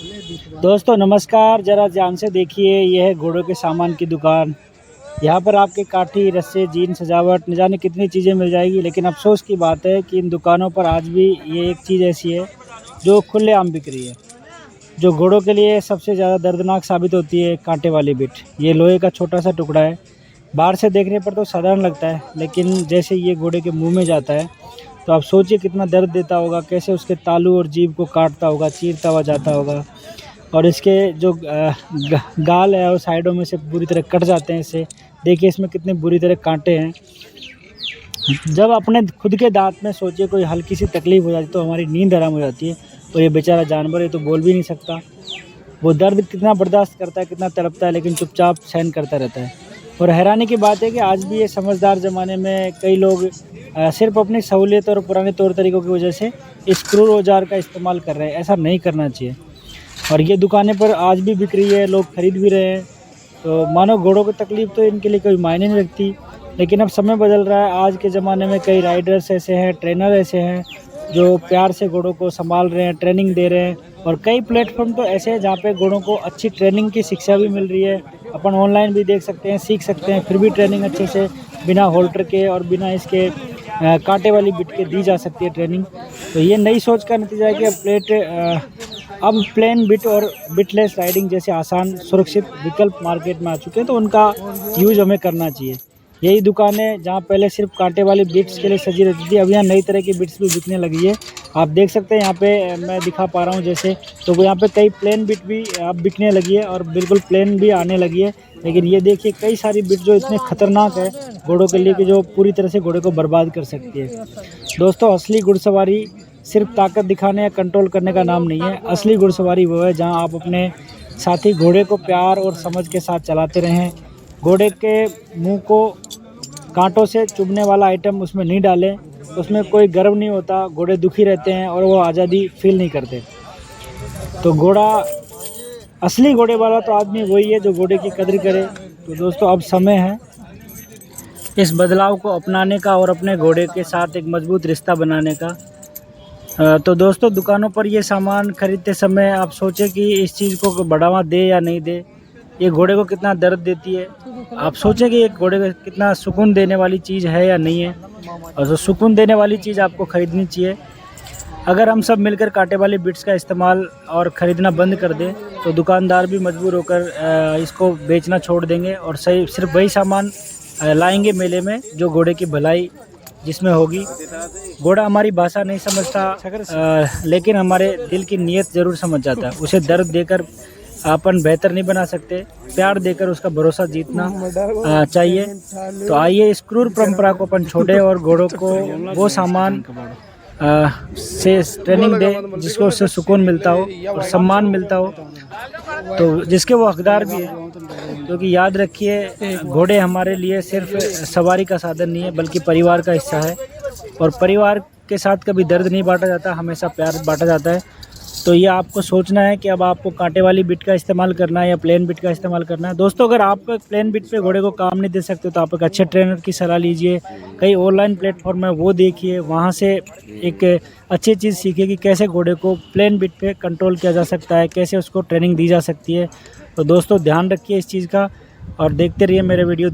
दोस्तों नमस्कार, ज़रा ध्यान से देखिए। यह है घोड़ों के सामान की दुकान। यहाँ पर आपके काठी, रस्से, जीन, सजावट न जाने कितनी चीज़ें मिल जाएगी। लेकिन अफ़सोस की बात है कि इन दुकानों पर आज भी ये एक चीज़ ऐसी है जो खुलेआम बिक रही है, जो घोड़ों के लिए सबसे ज़्यादा दर्दनाक साबित होती है। कांटे वाली बिट, ये लोहे का छोटा-सा टुकड़ा है। बाहर से देखने पर तो साधारण लगता है, लेकिन जैसे ये घोड़े के मुँह में जाता है तो आप सोचिए कितना दर्द देता होगा, कैसे उसके तालू और जीभ को काटता होगा, चीरता हुआ जाता होगा। और इसके जो गाल है और साइडों में से पूरी तरह कट जाते हैं इससे। देखिए इसमें कितने बुरी तरह कांटे हैं। जब अपने खुद के दांत में सोचिए कोई हल्की सी तकलीफ़ हो जाती तो हमारी नींद हराम हो जाती है। और ये बेचारा जानवर है तो बोल भी नहीं सकता। वो दर्द कितना बर्दाश्त करता है, कितना तड़पता है, लेकिन चुपचाप सहन करता रहता है। और हैरानी की बात है कि आज भी ये समझदार ज़माने में कई लोग सिर्फ़ अपनी सहूलियत और पुराने तौर तरीक़ों की वजह से इस क्रूर औज़ार का इस्तेमाल कर रहे हैं। ऐसा नहीं करना चाहिए। और ये दुकानें पर आज भी बिक रही है, लोग ख़रीद भी रहे हैं। तो मानो घोड़ों की तकलीफ़ तो इनके लिए कोई मायने नहीं रखती। लेकिन अब समय बदल रहा है। आज के ज़माने में कई राइडर्स ऐसे हैं, ट्रेनर ऐसे हैं जो प्यार से घोड़ों को संभाल रहे हैं, ट्रेनिंग दे रहे हैं। और कई प्लेटफॉर्म तो ऐसे हैं जहाँ पे घोड़ों को अच्छी ट्रेनिंग की शिक्षा भी मिल रही है। अपन ऑनलाइन भी देख सकते हैं, सीख सकते हैं, फिर भी ट्रेनिंग अच्छे से बिना होल्टर के और बिना इसके कांटे वाली बिट के दी जा सकती है ट्रेनिंग। तो ये नई सोच का नतीजा है कि अब प्लेन बिट और बिटलेस राइडिंग जैसे आसान सुरक्षित विकल्प मार्केट में आ चुके हैं, तो उनका यूज़ हमें करना चाहिए। यही दुकानें जहाँ पहले सिर्फ कांटे वाली बिट्स के लिए सजी रहती थी, अब यहाँ नई तरह की बिट्स भी बिकने लगी है। आप देख सकते हैं यहाँ पे मैं दिखा पा रहा हूँ जैसे, तो वो यहाँ पे कई प्लेन बिट भी अब बिकने लगी है और बिल्कुल प्लेन भी आने लगी है। लेकिन ये देखिए कई सारी बिट जो इतने ख़तरनाक है घोड़ों के लिए कि जो पूरी तरह से घोड़े को बर्बाद कर सकती है। दोस्तों असली घुड़सवारी सिर्फ ताकत दिखाने या कंट्रोल करने का नाम नहीं है। असली घुड़सवारी वो है जहाँ आप अपने साथी घोड़े को प्यार और समझ के साथ चलाते रहें। घोड़े के मुंह को कांटों से चुभने वाला आइटम उसमें नहीं डालें। उसमें कोई गर्व नहीं होता, घोड़े दुखी रहते हैं और वो आज़ादी फील नहीं करते। तो असली घोड़े वाला तो आदमी वही है जो घोड़े की कदर करे। तो दोस्तों अब समय है इस बदलाव को अपनाने का और अपने घोड़े के साथ एक मजबूत रिश्ता बनाने का। तो दोस्तों दुकानों पर ये सामान खरीदते समय आप सोचें कि इस चीज़ को बढ़ावा दे या नहीं दे, ये घोड़े को कितना दर्द देती है। आप सोचें कि एक घोड़े को कितना सुकून देने वाली चीज़ है या नहीं है। और जो सुकून देने वाली चीज़ आपको ख़रीदनी चाहिए। अगर हम सब मिलकर कांटे वाली बिट्स का इस्तेमाल और ख़रीदना बंद कर दें तो दुकानदार भी मजबूर होकर इसको बेचना छोड़ देंगे और सिर्फ वही सामान लाएंगे मेले में जो घोड़े की भलाई जिसमें होगी। घोड़ा हमारी भाषा नहीं समझता, लेकिन हमारे दिल की नीयत ज़रूर समझ जाता है। उसे दर्द देकर अपन बेहतर नहीं बना सकते, प्यार देकर उसका भरोसा जीतना चाहिए। तो आइए इस क्रूर परंपरा को अपन छोड़े और घोड़ों को वो सामान से ट्रेनिंग दे जिसको उससे सुकून मिलता हो और सम्मान मिलता हो, तो जिसके वो हकदार भी है। क्योंकि याद रखिए घोड़े हमारे लिए सिर्फ सवारी का साधन नहीं है बल्कि परिवार का हिस्सा है। और परिवार के साथ कभी दर्द नहीं बांटा जाता, हमेशा प्यार बांटा जाता है। तो ये आपको सोचना है कि अब आपको कांटे वाली बिट का इस्तेमाल करना है या प्लेन बिट का इस्तेमाल करना है। दोस्तों अगर आप प्लेन बिट पे घोड़े को काम नहीं दे सकते तो आप एक अच्छे ट्रेनर की सलाह लीजिए। कई ऑनलाइन प्लेटफॉर्म है वो देखिए, वहाँ से एक अच्छी चीज़ सीखिए कि कैसे घोड़े को प्लेन बिट पे कंट्रोल किया जा सकता है, कैसे उसको ट्रेनिंग दी जा सकती है। तो दोस्तों ध्यान रखिए इस चीज़ का और देखते रहिए मेरे वीडियो।